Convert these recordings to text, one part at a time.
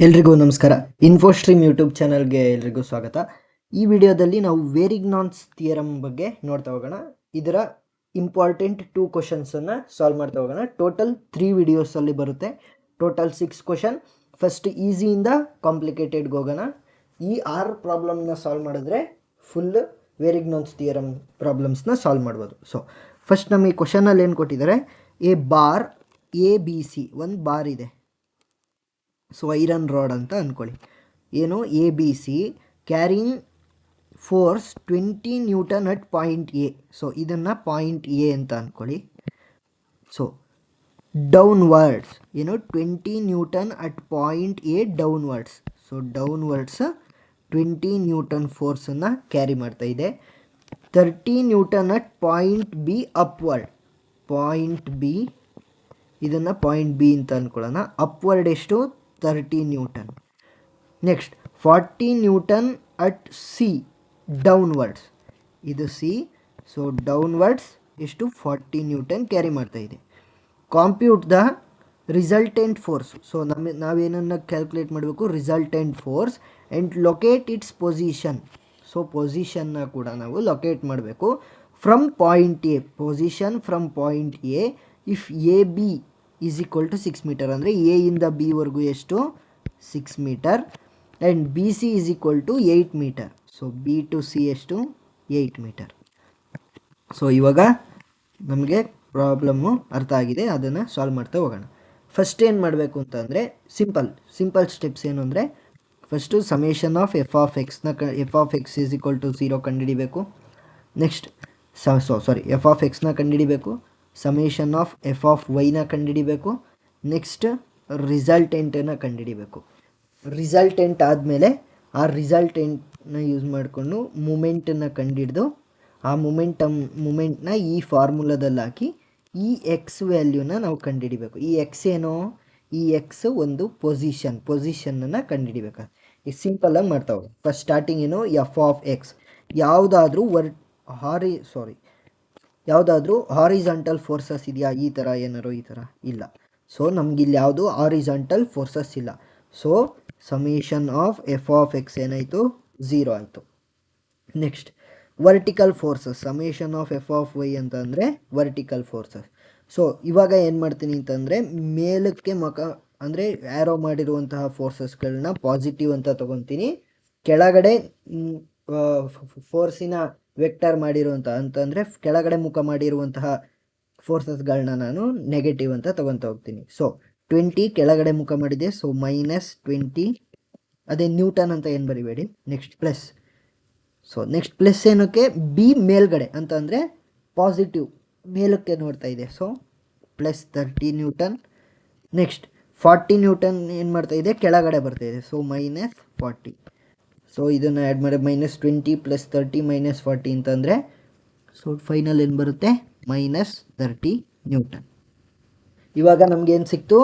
ಎಲ್ರಿಗೂ ನಮಸ್ಕಾರ. ಇನ್ಫೋಸ್ಟ್ರೀಮ್ ಯೂಟ್ಯೂಬ್ ಚಾನಲ್ಗೆ ಎಲ್ರಿಗೂ ಸ್ವಾಗತ. ಈ ವಿಡಿಯೋದಲ್ಲಿ ನಾವು ವೇರಿಗ್ನಾನ್ಸ್ ಥಿಯರಮ್ ಬಗ್ಗೆ ನೋಡ್ತಾ ಹೋಗೋಣ. ಇದರ ಇಂಪಾರ್ಟೆಂಟ್ 2 ಕ್ವಶನ್ಸನ್ನು ಸಾಲ್ವ್ ಮಾಡ್ತಾ ಹೋಗೋಣ. ಟೋಟಲ್ 3 ವಿಡಿಯೋಸಲ್ಲಿ ಬರುತ್ತೆ. Total 6 question. ಫಸ್ಟ್ ಈಸಿಯಿಂದ ಕಾಂಪ್ಲಿಕೇಟೆಡ್ಗೆ ಹೋಗೋಣ. ಈ 6 ಪ್ರಾಬ್ಲಮ್ನ ಸಾಲ್ವ್ ಮಾಡಿದ್ರೆ ಫುಲ್ ವೇರಿಗ್ನಾನ್ಸ್ ಥಿಯರಮ್ ಪ್ರಾಬ್ಲಮ್ಸ್ನ ಸಾಲ್ವ್ ಮಾಡ್ಬೋದು. ಸೊ ಫಸ್ಟ್ ನಮಗೆ ಈ ಕ್ವಶನಲ್ಲಿ ಏನು ಕೊಟ್ಟಿದ್ದಾರೆ, ಎ ಬಾರ್ ABC ಒಂದು ಬಾರ್ ಇದೆ. ಸೊ ಐರನ್ ರಾಡ್ ಅಂತ ಅಂದ್ಕೊಳ್ಳಿ. ಏನು ABC carrying force 20 newton at point A. So ಇದನ್ನು ಪಾಯಿಂಟ್ ಎ ಅಂತ ಅಂದ್ಕೊಳ್ಳಿ. ಸೊ ಡೌನ್ವರ್ಡ್ಸ್ ಏನು 20 newton at point A downwards. So downwards 20 newton ಫೋರ್ಸನ್ನು ಕ್ಯಾರಿ ಮಾಡ್ತಾ ಇದೆ. 30 newton at point B upward. Point B ಇದನ್ನು ಪಾಯಿಂಟ್ ಬಿ ಅಂತ ಅಂದ್ಕೊಳ್ಳೋಣ. ಅಪ್ವರ್ಡ್ ಎಷ್ಟು 30 newton. Next 40 newton at C downwards. ಇದು ಸಿ. ಸೊ ಡೌನ್ವರ್ಡ್ಸ್ ಎಷ್ಟು 40 ನ್ಯೂಟನ್ ಕ್ಯಾರಿ ಮಾಡ್ತಾ ಇದೆ. Compute the resultant force. So ನಾವೇನನ್ನು ಕ್ಯಾಲ್ಕುಲೇಟ್ ಮಾಡಬೇಕು, resultant force and locate its position. So ಪೊಸಿಷನ್ನ ಕೂಡ ನಾವು ಲೊಕೇಟ್ ಮಾಡಬೇಕು. From point A, position from point A if A B is equal to 6 metre. ಅಂದರೆ ಎ ಇಂದ ಬಿ ವರೆಗೂ ಎಷ್ಟು 6 meter. And B C is equal to 8 meter. So B to C ಎಷ್ಟು 8 meter. So ಇವಾಗ ನಮಗೆ problem ಅರ್ಥ ಆಗಿದೆ. ಅದನ್ನು ಸಾಲ್ವ್ ಮಾಡ್ತಾ ಹೋಗೋಣ. ಫಸ್ಟ್ ಏನು ಮಾಡಬೇಕು ಅಂತಂದರೆ ಸಿಂಪಲ್ ಸ್ಟೆಪ್ಸ್ ಏನು ಅಂದರೆ, first summation of F of X is equal to 0 ಕಂಡುಹಿಡಿಬೇಕು. ನೆಕ್ಸ್ಟ್ ಎಫ್ ಆಫ್ ಎಕ್ಸ್ನ ಕಂಡುಹಿಡಿಬೇಕು. ಸಮೇಷನ್ ಆಫ್ ಎಫ್ ಆಫ್ ವೈನ ಕಂಡುಹಿಡಿಬೇಕು. ನೆಕ್ಸ್ಟ್ ರಿಸಲ್ಟೆಂಟನ್ನು ಕಂಡುಹಿಡಿಬೇಕು. ರಿಸಲ್ಟೆಂಟ್ ಆದಮೇಲೆ ಆ ರಿಸಲ್ಟೆಂಟ್ನ ಯೂಸ್ ಮಾಡಿಕೊಂಡು ಮೂಮೆಂಟನ್ನು ಕಂಡುಹಿಡಿದು ಆ ಮೂಮೆಂಟ್ನ ಈ ಫಾರ್ಮುಲಾದಲ್ಲಿ ಹಾಕಿ ಈ ಎಕ್ಸ್ ವ್ಯಾಲ್ಯೂನ ನಾವು ಕಂಡುಹಿಡಿಬೇಕು. ಈ ಎಕ್ಸ್ ಏನೋ, ಈ ಎಕ್ಸ್ ಒಂದು ಪೊಸಿಷನ್ನನ್ನು ಕಂಡುಹಿಡಿಬೇಕು. ಈ ಸಿಂಪಲಾಗಿ ಮಾಡ್ತಾ ಹೋಗಿ. ಫಸ್ಟ್ ಸ್ಟಾರ್ಟಿಂಗ್ ಏನು, ಎಫ್ ಆಫ್ ಎಕ್ಸ್ ಯಾವುದಾದ್ರೂ ಯಾವುದಾದ್ರೂ ಹಾರಿಜಾಂಟಲ್ ಫೋರ್ಸಸ್ ಇದೆಯಾ, ಈ ಥರ ಏನಾರು ಈ ಥರ ಇಲ್ಲ. ಸೊ ನಮಗಿಲ್ಲಿ ಯಾವುದು ಹಾರಿಜಾಂಟಲ್ ಫೋರ್ಸಸ್ ಇಲ್ಲ. So summation of F of X ಏನಾಯಿತು 0 ಆಯಿತು. Next vertical forces. Summation of F of Y ಅಂತಂದರೆ ವರ್ಟಿಕಲ್ ಫೋರ್ಸಸ್. ಸೊ ಇವಾಗ ಏನು ಮಾಡ್ತೀನಿ ಅಂತಂದರೆ, ಮೇಲಕ್ಕೆ ಅಂದರೆ ಆ್ಯರೋ ಮಾಡಿರುವಂತಹ ಫೋರ್ಸಸ್ಗಳನ್ನ ಪಾಸಿಟಿವ್ ಅಂತ ತೊಗೊತೀನಿ. ಕೆಳಗಡೆ ಫೋರ್ಸಿನ ವೆಕ್ಟರ್ ಮಾಡಿರುವಂಥ ಅಂತಂದರೆ ಕೆಳಗಡೆ ಮುಖ ಮಾಡಿರುವಂತಹ ಫೋರ್ಸಸ್ಗಳನ್ನ ನಾನು ನೆಗೆಟಿವ್ ಅಂತ ತೊಗೊತಾ ಹೋಗ್ತೀನಿ. ಸೊ 20 ಕೆಳಗಡೆ ಮುಖ ಮಾಡಿದೆ. ಸೊ -20 ಅದೇ ನ್ಯೂಟನ್ ಅಂತ ಏನು ಬರಿಬೇಡಿ. Next plus. So next plus ಏನಕ್ಕೆ, ಬಿ ಮೇಲ್ಗಡೆ ಅಂತ ಅಂದರೆ ಪಾಸಿಟಿವ್ ಮೇಲಕ್ಕೆ ನೋಡ್ತಾ ಇದೆ. So +30 newton. ನೆಕ್ಸ್ಟ್ 40 ನ್ಯೂಟನ್ ಏನು ಮಾಡ್ತಾ ಇದೆ, ಕೆಳಗಡೆ ಬರ್ತಾ ಇದೆ. ಸೊ -40. ಸೊ ಇದನ್ನು ಆ್ಯಡ್ ಮಾಡಿ -20 + 30 -40 ಅಂತಂದರೆ ಸೊ ಫೈನಲ್ ಏನು ಬರುತ್ತೆ -30 ನ್ಯೂಟನ್. ಇವಾಗ ನಮಗೇನು ಸಿಕ್ತು,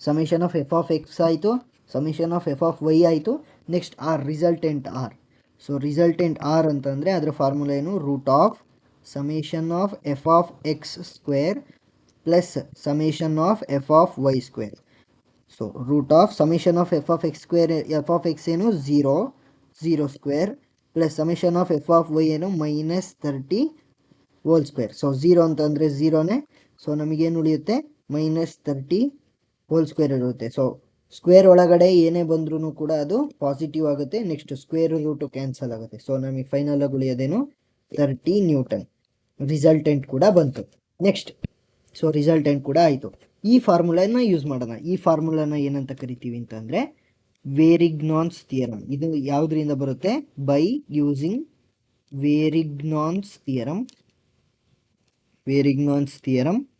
summation of F of X ಆಯಿತು, summation of F of Y ಆಯಿತು. Next resultant R. So resultant R ಅಂತಂದರೆ ಅದರ ಫಾರ್ಮುಲಾ ಏನು, root of summation of F of X square plus summation of F of Y square. So root of summation of F of X square, F of X ಏನು 0 square plus summation of F of Y ಏನು -30 whole square. So 0 ಅಂತಂದರೆ 0ನೇ. So ನಮಗೇನು ಉಳಿಯುತ್ತೆ -30 whole square ಇರುತ್ತೆ. So square ಒಳಗಡೆ ಏನೇ ಬಂದ್ರೂ ಕೂಡ ಅದು ಪಾಸಿಟಿವ್ ಆಗುತ್ತೆ. ನೆಕ್ಸ್ಟ್ ಸ್ಕ್ವೇರ್ ರೂಟು ಕ್ಯಾನ್ಸಲ್ ಆಗುತ್ತೆ. ಸೊ ನಮಗೆ ಫೈನಲಾಗಿ ಉಳಿಯೋದೇನು 30 ನ್ಯೂಟನ್. ರಿಸಲ್ಟೆಂಟ್ ಕೂಡ ಬಂತು. ನೆಕ್ಸ್ಟ್ ಸೊ ರಿಸಲ್ಟೆಂಟ್ ಕೂಡ ಆಯಿತು. ಈ ಫಾರ್ಮುಲಾನ ಯೂಸ್ ಮಾಡೋಣ. ಈ ಫಾರ್ಮುಲಾನ ಏನಂತ ಕರಿತೀವಿ ಅಂತಂದರೆ ವೇರಿಗ್ನಾನ್ಸ್ ಥಿಯರಮ್. ಇದು ಯಾವುದರಿಂದ ಬರುತ್ತೆ, by using Varignon's theorem.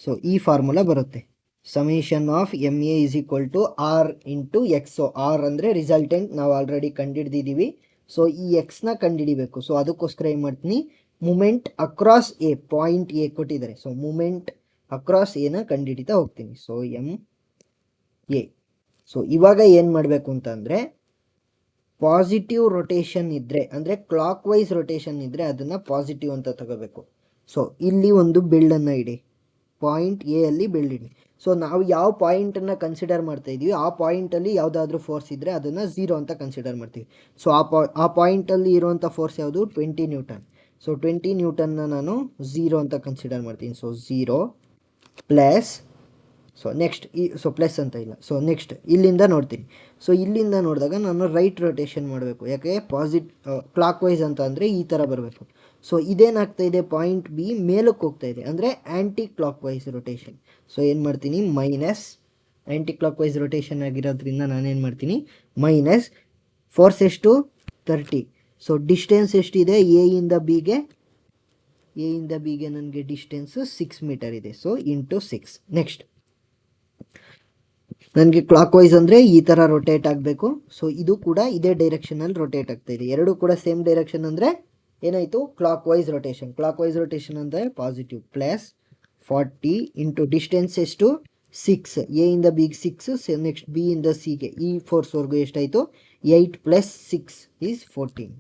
So ಈ ಫಾರ್ಮುಲಾ ಬರುತ್ತೆ. Summation of M A is equal to R into X. So R ಅಂದರೆ ರಿಸಲ್ಟೆಂಟ್ ನಾವು ಆಲ್ರೆಡಿ ಕಂಡುಹಿಡಿದಿದ್ದೀವಿ. ಸೊ ಈ ಎಕ್ಸ್ನ ಕಂಡುಹಿಡಿಬೇಕು. ಸೊ ಅದಕ್ಕೋಸ್ಕರ ಏನು ಮಾಡ್ತೀನಿ, moment across A, point A ಕೊಟ್ಟಿದ್ದಾರೆ. ಸೊ ಮೂಮೆಂಟ್ ಅಕ್ರಾಸ್ ಎನ ಕಂಡುಹಿಡಿತಾ ಹೋಗ್ತೀನಿ. So M A. ಸೊ ಇವಾಗ ಏನು ಮಾಡಬೇಕು ಅಂತಂದರೆ, ಪಾಸಿಟಿವ್ ರೊಟೇಷನ್ ಇದ್ದರೆ ಅಂದರೆ ಕ್ಲಾಕ್ ವೈಸ್ ರೊಟೇಷನ್ ಇದ್ದರೆ ಅದನ್ನು ಪಾಸಿಟಿವ್ ಅಂತ ತಗೋಬೇಕು. ಸೊ ಇಲ್ಲಿ ಒಂದು ಬೆಳ್ಳನ್ನು ಇಡಿ, ಪಾಯಿಂಟ್ ಎ ಅಲ್ಲಿ ಬೆಳ್ಳಿಡಿ. ಸೊ ನಾವು ಯಾವ ಪಾಯಿಂಟನ್ನು ಕನ್ಸಿಡರ್ ಮಾಡ್ತಾ ಇದ್ದೀವಿ ಆ ಪಾಯಿಂಟಲ್ಲಿ ಯಾವುದಾದ್ರೂ ಫೋರ್ಸ್ ಇದ್ದರೆ ಅದನ್ನು 0 ಅಂತ ಕನ್ಸಿಡರ್ ಮಾಡ್ತೀವಿ. ಸೊ ಆ ಪಾಯಿಂಟಲ್ಲಿ ಇರುವಂಥ ಫೋರ್ಸ್ ಯಾವುದು 20 ನ್ಯೂಟನ್. ಸೊ 20 ನ್ಯೂಟನ್ನ ನಾನು 0 ಅಂತ ಕನ್ಸಿಡರ್ ಮಾಡ್ತೀನಿ. So 0 plus, so next plus ಅಂತ ಇಲ್ಲ. ಸೊ ನೆಕ್ಸ್ಟ್ ಇಲ್ಲಿಂದ ನೋಡ್ತೀನಿ. ಸೊ ಇಲ್ಲಿಂದ ನೋಡಿದಾಗ ನಾನು ರೈಟ್ ರೊಟೇಷನ್ ಮಾಡಬೇಕು. ಯಾಕೆ ಕ್ಲಾಕ್ ವೈಸ್ ಅಂತ ಅಂದರೆ ಈ ಥರ ಬರಬೇಕು. ಸೊ ಇದೇನಾಗ್ತಾ ಇದೆ, ಪಾಯಿಂಟ್ ಬಿ ಮೇಲಕ್ಕೆ ಹೋಗ್ತಾ ಇದೆ, ಅಂದರೆ anti clock wise rotation. So ಏನು ಮಾಡ್ತೀನಿ, minus anti clock wise rotation ಆಗಿರೋದ್ರಿಂದ ನಾನೇನು ಮಾಡ್ತೀನಿ, ಮೈನಸ್ ಫೋರ್ಸ್ ಎಷ್ಟು 30. ಸೊ ಡಿಸ್ಟೆನ್ಸ್ ಎಷ್ಟಿದೆ ಎ ಇಂದ ಬಿಗೆ ನನಗೆ ಡಿಸ್ಟೆನ್ಸ್ 6 ಮೀಟರ್ ಇದೆ. So into 6. ನೆಕ್ಸ್ಟ್ ನನಗೆ ಕ್ಲಾಕ್ ವೈಸ್ ಅಂದರೆ ಈ ಥರ ರೊಟೇಟ್ ಆಗಬೇಕು. ಸೊ ಇದು ಕೂಡ ಇದೇ ಡೈರೆಕ್ಷನಲ್ಲಿ ರೊಟೇಟ್ ಆಗ್ತಾ ಇದೆ. ಎರಡು ಕೂಡ ಸೇಮ್ ಡೈರೆಕ್ಷನ್ ಅಂದರೆ ಏನಾಯಿತು, clock wise rotation. Clock wise rotation ಅಂದರೆ ಪಾಸಿಟಿವ್. ಪ್ಲಸ್ 40 ಇಂಟು ಡಿಸ್ಟೆನ್ಸ್ ಎಷ್ಟು 6, ಎ ಇಂದ ಬಿಗೆ 6, ನೆಕ್ಸ್ಟ್ ಬಿ ಇಂದ ಸಿಗೆ ಈ ಫೋರ್ಸ್ವರೆಗೂ ಎಷ್ಟಾಯಿತು 8 ಪ್ಲಸ್ 6 ಈಸ್ 14.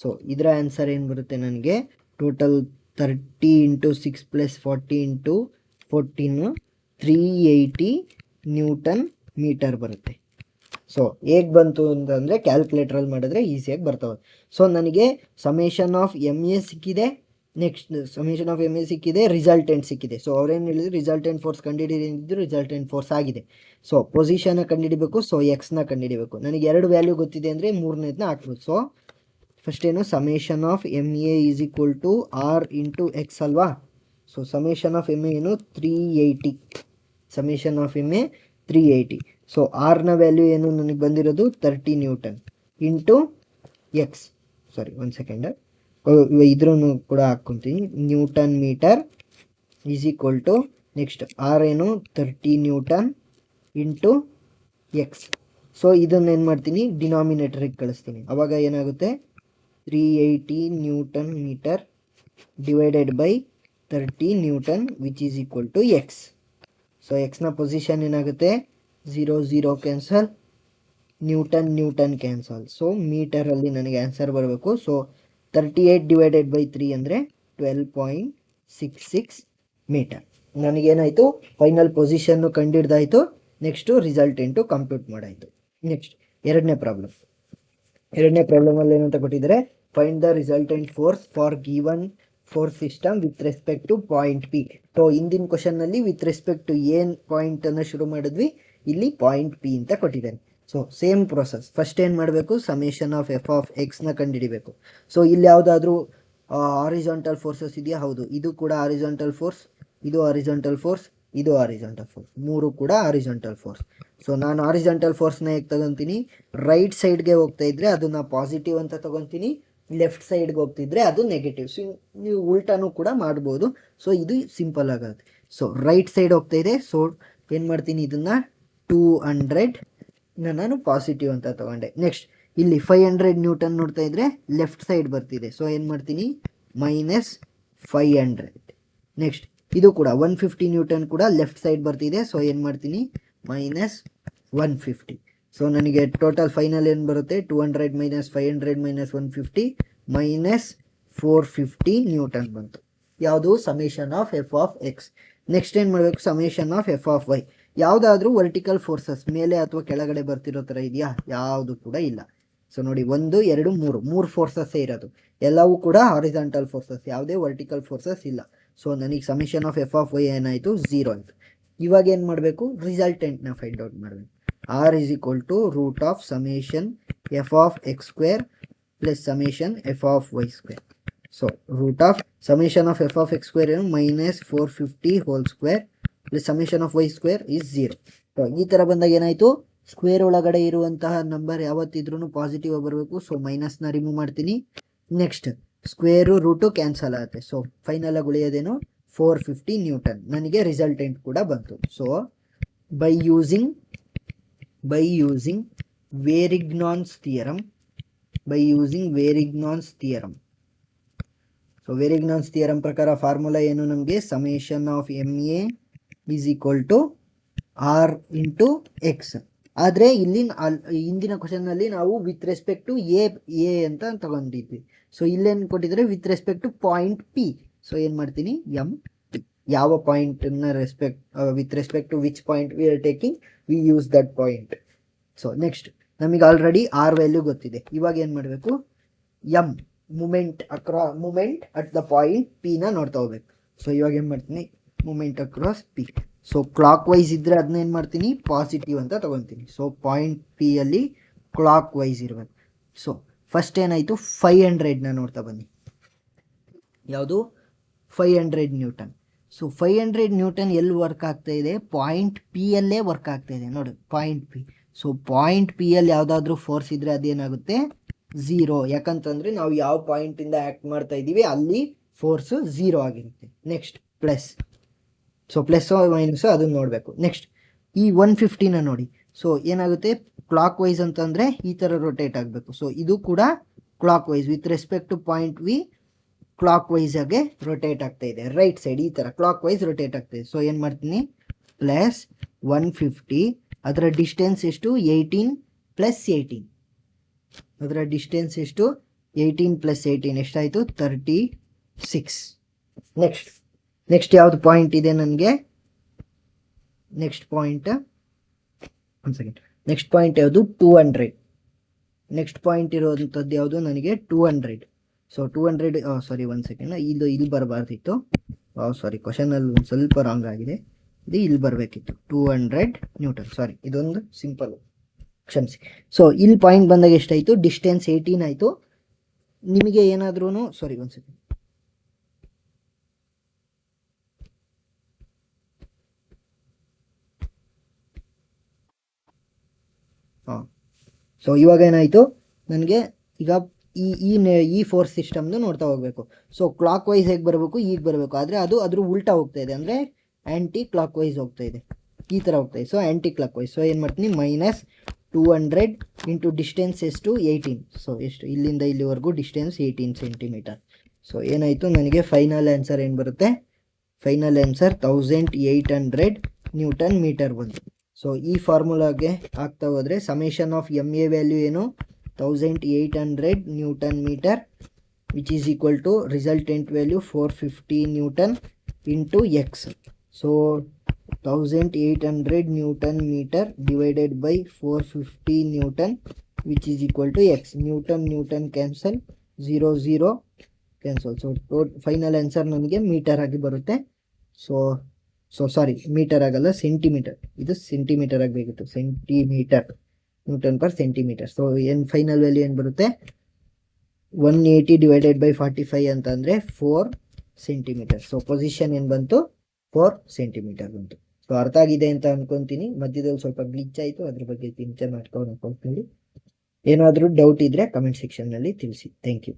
ಸೊ ಇದರ ಆನ್ಸರ್ ಏನು ಬರುತ್ತೆ ನನಗೆ, total 30 into 6 plus 40 into 14 380 newton meter ಬರುತ್ತೆ. ಸೊ ಹೇಗೆ ಬಂತು ಅಂತಂದರೆ ಕ್ಯಾಲ್ಕುಲೇಟ್ರಲ್ಲಿ ಮಾಡಿದ್ರೆ ಈಸಿಯಾಗಿ ಬರ್ತವೆ. ಸೊ ನನಗೆ ಸಮೇಷನ್ ಆಫ್ ಎಮ್ ಎ ಸಿಕ್ಕಿದೆ, next summation of M A ಸಿಕ್ಕಿದೆ, ರಿಸಲ್ಟೆಂಟ್ ಸಿಕ್ಕಿದೆ. ಸೊ ಅವ್ರೇನು ಹೇಳಿದ್ರು, ರಿಸಲ್ಟೆಂಟ್ ಫೋರ್ಸ್ ಕಂಡುಹಿಡಿದಿದ್ದು ರಿಸಲ್ಟೆಂಟ್ ಫೋರ್ಸ್ ಆಗಿದೆ. ಸೊ ಪೊಸಿಷನ್ನ ಕಂಡುಹಿಡಿಬೇಕು, ಸೊ ಎಕ್ಸ್ನ ಕಂಡುಹಿಡಿಬೇಕು. ನನಗೆ 2 ವ್ಯಾಲ್ಯೂ ಗೊತ್ತಿದೆ ಅಂದರೆ ಮೂರನೇದನ್ನ ಹಾಕ್ಬೋದು. ಸೊ ಫಸ್ಟ್ ಏನು, summation of M A is equal to R into X ಅಲ್ವಾ. So summation of M A ಏನು 380, summation of M A 380. So ಆರ್ನ ವ್ಯಾಲ್ಯೂ ಏನು ನನಗೆ ಬಂದಿರೋದು 30 newton into X, sorry 1 second, ಇದ್ರೂ ಕೂಡ ಹಾಕ್ಕೊತೀನಿ, newton meter is equal to next R ಏನು 30 ನ್ಯೂಟನ್ ಇಂಟು ಎಕ್ಸ್. ಸೊ ಇದನ್ನೇನು ಮಾಡ್ತೀನಿ, ಡಿನಾಮಿನೇಟರಿಗೆ ಕಳಿಸ್ತೀನಿ. ಅವಾಗ ಏನಾಗುತ್ತೆ, 380 newton meter divided by 30 newton which is equal to X. So ಎಕ್ಸ್ನ ಪೊಸಿಷನ್ ಏನಾಗುತ್ತೆ, 0 0 ಕ್ಯಾನ್ಸಲ್, ನ್ಯೂಟನ್ ಕ್ಯಾನ್ಸಲ್. ಸೊ ಮೀಟರಲ್ಲಿ ನನಗೆ ಆನ್ಸರ್ ಬರಬೇಕು. ಸೊ 38 ಡಿವೈಡೆಡ್ ಬೈ 3 ಅಂದರೆ 12.66 ಮೀಟರ್. ನನಗೇನಾಯಿತು, ಫೈನಲ್ ಪೊಸಿಷನ್ನು ಕಂಡಿಡ್ದಾಯಿತು. ನೆಕ್ಸ್ಟು ರಿಸಲ್ಟೆಂಟು ಕಂಪ್ಯೂಟ್ ಮಾಡಾಯಿತು. ನೆಕ್ಸ್ಟ್ ಎರಡನೇ ಪ್ರಾಬ್ಲಮಲ್ಲಿ ಏನಂತ ಕೊಟ್ಟಿದ್ದಾರೆ, find the resultant force for given force system with respect to point P. So ಹಿಂದಿನ ಕ್ವಶನ್ನಲ್ಲಿ ವಿತ್ ರೆಸ್ಪೆಕ್ಟ್ ಟು ಏನು ಪಾಯಿಂಟನ್ನು ಶುರು ಮಾಡಿದ್ವಿ, ಇಲ್ಲಿ ಪಾಯಿಂಟ್ ಪಿ ಅಂತ ಕೊಟ್ಟಿದ್ದಾರೆ. So same process. ಫಸ್ಟ್ ಏನು ಮಾಡಬೇಕು, ಸಮೇಷನ್ ಆಫ್ ಎಫ್ ಆಫ್ ಎಕ್ಸ್ನ ಕಂಡುಹಿಡಿಬೇಕು. ಸೊ ಇಲ್ಲಿ ಯಾವುದಾದ್ರೂ ಹಾರಿಜಾಂಟಲ್ ಫೋರ್ಸಸ್ ಇದೆಯಾ, ಹೌದು, ಇದು ಕೂಡ ಹಾರಿಜಾಂಟಲ್ ಫೋರ್ಸ್, ಇದು ಹಾರಿಜಾಂಟಲ್ ಫೋರ್ಸ್, ಇದು ಹಾರಿಜಾಂಟಲ್ ಫೋರ್ಸ್, ಮೂರು ಕೂಡ ಹಾರಿಜಾಂಟಲ್ ಫೋರ್ಸ್. ಸೊ ನಾನು ಹಾರಿಜಾಂಟಲ್ ಫೋರ್ಸ್ನ ಹೇಗೆ ತಗೊತೀನಿ, ರೈಟ್ ಸೈಡ್ಗೆ ಹೋಗ್ತಾ ಇದ್ರೆ ಅದನ್ನು ಪಾಸಿಟಿವ್ ಅಂತ ತಗೊತೀನಿ, ಲೆಫ್ಟ್ ಸೈಡ್ಗೆ ಹೋಗ್ತಿದ್ರೆ ಅದು ನೆಗೆಟಿವ್. ಸೊ ನೀವು ಉಲ್ಟಾನು ಕೂಡ ಮಾಡ್ಬೋದು. ಸೊ ಇದು ಸಿಂಪಲ್ ಆಗುತ್ತೆ. ಸೊ ರೈಟ್ ಸೈಡ್ ಹೋಗ್ತಾ ಇದೆ, ಸೊ ಏನು ಮಾಡ್ತೀನಿ, ಇದನ್ನು 200 ನಾನು ಪಾಸಿಟಿವ್ ಅಂತ ತಗೊಂಡೆ. ನೆಕ್ಸ್ಟ್ ಇಲ್ಲಿ 500 ನ್ಯೂಟನ್ ನೋಡ್ತಾ ಇದ್ರೆ ಲೆಫ್ಟ್ ಸೈಡ್ ಬರ್ತಿದೆ. ಸೊ ಏನು ಮಾಡ್ತೀನಿ, -500. ನೆಕ್ಸ್ಟ್ ಇದು ಕೂಡ 150 ನ್ಯೂಟನ್ ಕೂಡ ಲೆಫ್ಟ್ ಸೈಡ್ ಬರ್ತಿದೆ. ಸೊ ಏನು ಮಾಡ್ತೀನಿ, -150. ಸೊ ನನಗೆ ಟೋಟಲ್ ಫೈನಲ್ ಏನು ಬರುತ್ತೆ, 200 - 500 - 150 -450 ನ್ಯೂಟನ್ ಬಂತು. ಯಾವುದು, summation of F of X. Next ಏನು ಮಾಡಬೇಕು, summation of F of Y. ಯಾವುದಾದ್ರೂ ವರ್ಟಿಕಲ್ ಫೋರ್ಸಸ್ ಮೇಲೆ ಅಥವಾ ಕೆಳಗಡೆ ಬರ್ತಿರೋ ಥರ ಇದೆಯಾ, ಯಾವುದು ಕೂಡ ಇಲ್ಲ. ಸೊ ನೋಡಿ, 1 2 3 ಫೋರ್ಸಸ್ಸೇ ಇರೋದು, ಎಲ್ಲವೂ ಕೂಡ ಹಾರಿಜಾಂಟಲ್ ಫೋರ್ಸಸ್, ಯಾವುದೇ ವರ್ಟಿಕಲ್ ಫೋರ್ಸಸ್ ಇಲ್ಲ. ಸೊ ನನಗೆ summation of F of Y ಏನಾಯಿತು, 0 ಆಯಿತು. ಇವಾಗ ಏನು ಮಾಡಬೇಕು, ರಿಸಲ್ಟೆಂಟ್ನ ಫೈಂಡ್ ಔಟ್ ಮಾಡಬೇಕು. R is equal to root of summation F of X square plus summation F of Y square. So root of summation of F of X square ಏನು -450 whole square plus summation of Y square is 0. So ಈ ಥರ ಬಂದಾಗ ಏನಾಯಿತು, square ಒಳಗಡೆ ಇರುವಂತಹ number ಯಾವತ್ತಿದ್ರೂ positive ಬರಬೇಕು. So ಮೈನಸ್ನ ರಿಮೂವ್ ಮಾಡ್ತೀನಿ. ನೆಕ್ಸ್ಟ್ ಸ್ಕ್ವೇರು ರೂಟು ಕ್ಯಾನ್ಸಲ್ ಆಗುತ್ತೆ. ಸೊ ಫೈನಲ್ ಆಗಿ ಉಳಿಯೋದೇನು, 450 ನ್ಯೂಟನ್. ನನಗೆ ರಿಸಲ್ಟೆಂಟ್ ಕೂಡ ಬಂತು. So by using Varignon's theorem, so Varignon's theorem ಪ್ರಕಾರ ಫಾರ್ಮುಲಾ ಏನು ನಮಗೆ, summation of M A is equal to R into X. ಆದರೆ ಇಲ್ಲಿ ಹಿಂದಿನ ಕ್ವಶನ್ನಲ್ಲಿ ನಾವು ವಿತ್ ರೆಸ್ಪೆಕ್ಟ್ ಟು ಎ ಅಂತ ತಗೊಂಡಿದ್ವಿ. ಸೊ ಇಲ್ಲೇನು ಕೊಟ್ಟಿದ್ದಾರೆ, with respect to point P. So ಏನು ಮಾಡ್ತೀನಿ, ಎಮ್ ಪಿ. ಯಾವ ಪಾಯಿಂಟನ್ನು with respect to which point we are taking, we use that point. So next ನಮಗೆ ಆಲ್ರೆಡಿ ಆರ್ ವ್ಯಾಲ್ಯೂ ಗೊತ್ತಿದೆ. ಇವಾಗ ಏನು ಮಾಡಬೇಕು, M moment at the point P ನ ನೋಡ್ತಾ ಹೋಗ್ಬೇಕು. ಸೊ ಇವಾಗ ಏನು ಮಾಡ್ತೀನಿ, moment across P. So clockwise ಇದ್ದರೆ ಅದನ್ನ ಏನು ಮಾಡ್ತೀನಿ, ಪಾಸಿಟಿವ್ ಅಂತ ತೊಗೊತೀನಿ. ಸೊ ಪಾಯಿಂಟ್ ಪಿ ಅಲ್ಲಿ ಕ್ಲಾಕ್ ವೈಸ್ ಇರಬೇಕು. ಸೊ ಫಸ್ಟ್ ಏನಾಯಿತು, 500ನ ನೋಡ್ತಾ ಬನ್ನಿ. ಯಾವುದು, 500 ನ್ಯೂಟನ್. ಸೊ 500 ನ್ಯೂಟನ್ ಎಲ್ಲಿ ವರ್ಕ್ ಆಗ್ತಾ ಇದೆ, ಪಾಯಿಂಟ್ ಪಿ ಯಲ್ಲೇ ವರ್ಕ್ ಆಗ್ತಾ ಇದೆ ನೋಡಿ, point P. So point P ಅಲ್ಲಿ ಯಾವುದಾದ್ರೂ ಫೋರ್ಸ್ ಇದ್ದರೆ ಅದೇನಾಗುತ್ತೆ, 0. ಯಾಕಂತಂದರೆ ನಾವು ಯಾವ ಪಾಯಿಂಟಿಂದ ಆ್ಯಕ್ಟ್ ಮಾಡ್ತಾ ಇದ್ದೀವಿ ಅಲ್ಲಿ ಫೋರ್ಸು 0 ಆಗಿರುತ್ತೆ. Next plus. So plus minus ಅದನ್ನು ನೋಡಬೇಕು. ನೆಕ್ಸ್ಟ್ ಈ 150ನ ನೋಡಿ. ಸೊ ಏನಾಗುತ್ತೆ, ಕ್ಲಾಕ್ ವೈಸ್ ಅಂತಂದರೆ ಈ ಥರ ರೊಟೇಟ್ ಆಗಬೇಕು. ಸೊ ಇದು ಕೂಡ clockwise with respect to point we ಕ್ಲಾಕ್ ವೈಸಾಗೆ ರೊಟೇಟ್ ಆಗ್ತಾ ಇದೆ. ರೈಟ್ ಸೈಡ್ ಈ ಥರ ಕ್ಲಾಕ್ ವೈಸ್ ರೊಟೇಟ್ ಆಗ್ತಾ ಇದೆ. ಸೊ ಏನು ಮಾಡ್ತೀನಿ, ಪ್ಲಸ್ 150, ಅದರ ಡಿಸ್ಟೆನ್ಸ್ ಎಷ್ಟು, 18 + 18. ಅದರ ಡಿಸ್ಟೆನ್ಸ್ ಎಷ್ಟು, 18 + 18 ಎಷ್ಟಾಯಿತು, 36. ನೆಕ್ಸ್ಟ್ ಯಾವುದು ಪಾಯಿಂಟ್ ಇದೆ ನನಗೆ, ನೆಕ್ಸ್ಟ್ ಪಾಯಿಂಟ್ ಯಾವುದು, 200. ನೆಕ್ಸ್ಟ್ ಪಾಯಿಂಟ್ ಇರೋವಂಥದ್ದು ಯಾವುದು ನನಗೆ, 200. ಸೊ 200, ಸಾರಿ 1 ಸೆಕೆಂಡ್, ಇಲ್ಲಿ ಬರಬಾರ್ದಿತ್ತು. ಸಾರಿ, ಕ್ವಶನಲ್ಲಿ ಒಂದು ಸ್ವಲ್ಪ ರಾಂಗ್ ಆಗಿದೆ. ಇದು ಇಲ್ಲಿ ಬರಬೇಕಿತ್ತು, 200 ನ್ಯೂಟನ್. ಸಾರಿ, ಇದೊಂದು ಸಿಂಪಲ್, ಕ್ಷಮಿಸಿ. ಸೊ ಇಲ್ಲಿ ಪಾಯಿಂಟ್ ಬಂದಾಗ ಎಷ್ಟಾಯಿತು, ಡಿಸ್ಟೆನ್ಸ್ 18 ಆಯಿತು. ನಿಮಗೆ ಏನಾದ್ರೂ, ಸಾರಿ 1 ಸೆಕೆಂಡ್, ಸೊ ಇವಾಗ ಏನಾಯಿತು ನನಗೆ, ಈಗ ಈ ಫೋರ್ಸ್ ಸಿಸ್ಟಮ್ದು ನೋಡ್ತಾ ಹೋಗಬೇಕು. ಸೊ ಕ್ಲಾಕ್ ವೈಸ್ ಹೇಗೆ ಬರಬೇಕು, ಈಗ ಬರಬೇಕು. ಆದರೆ ಅದು ಅದ್ರ ಉಲ್ಟಾ ಹೋಗ್ತಾ ಇದೆ, ಅಂದರೆ ಆ್ಯಂಟಿ ಕ್ಲಾಕ್ ವೈಸ್ ಹೋಗ್ತಾ ಇದೆ, ಈ ಥರ ಹೋಗ್ತಾ ಇದೆ. So anti clock wise. So ಏನು ಮಾಡ್ತೀನಿ, -200 ಇಂಟು ಡಿಸ್ಟೆನ್ಸ್ ಎಷ್ಟು, 18. ಸೊ ಎಷ್ಟು, ಇಲ್ಲಿಂದ ಇಲ್ಲಿವರೆಗೂ ಡಿಸ್ಟೆನ್ಸ್ 18 ಸೆಂಟಿಮೀಟರ್. ಸೊ ಏನಾಯಿತು ನನಗೆ, ಫೈನಲ್ ಆನ್ಸರ್ ಏನು ಬರುತ್ತೆ, ಫೈನಲ್ ಆನ್ಸರ್ 1800 ನ್ಯೂಟನ್ ಮೀಟರ್ ಬಂತು. ಸೊ ಈ ಫಾರ್ಮುಲಾಗೆ ಆಗ್ತಾ ಹೋದರೆ summation of M A value ಏನು, 1800 newton meter, which is equal to resultant value 450 newton into X. So 1800 newton meter divided by 450 newton, which is equal to X. Newton cancel, 0 cancel. So final answer ನನಗೆ meter ಆಗಿ ಬರುತ್ತೆ. So sorry, meter ಆಗಲ್ಲ, centimeter. ಇದು centimeter ಆಗಬೇಕಿತ್ತು, centimeter, newton per centimetre. So ಏನು final value ಏನು ಬರುತ್ತೆ, 180 divided by 45 ಅಂತಂದರೆ 4 ಸೆಂಟಿಮೀಟರ್. ಸೊ ಪೊಸಿಷನ್ ಏನು ಬಂತು, 4 ಸೆಂಟಿಮೀಟರ್ ಬಂತು. ಸೊ ಅರ್ಥ ಆಗಿದೆ ಅಂತ ಅನ್ಕೊತೀನಿ. ಮಧ್ಯದಲ್ಲಿ ಸ್ವಲ್ಪ ಗ್ಲಿಚ್ ಆಯಿತು, ಅದ್ರ ಬಗ್ಗೆ ಚಿಂತೆ ಮಾಡ್ಕೊಂಡು ಅನ್ಕೊಳ್ತೀನಿ. ಏನಾದರೂ ಡೌಟ್ ಇದ್ದರೆ ಕಮೆಂಟ್ ಸೆಕ್ಷನ್ನಲ್ಲಿ ತಿಳಿಸಿ. Thank you.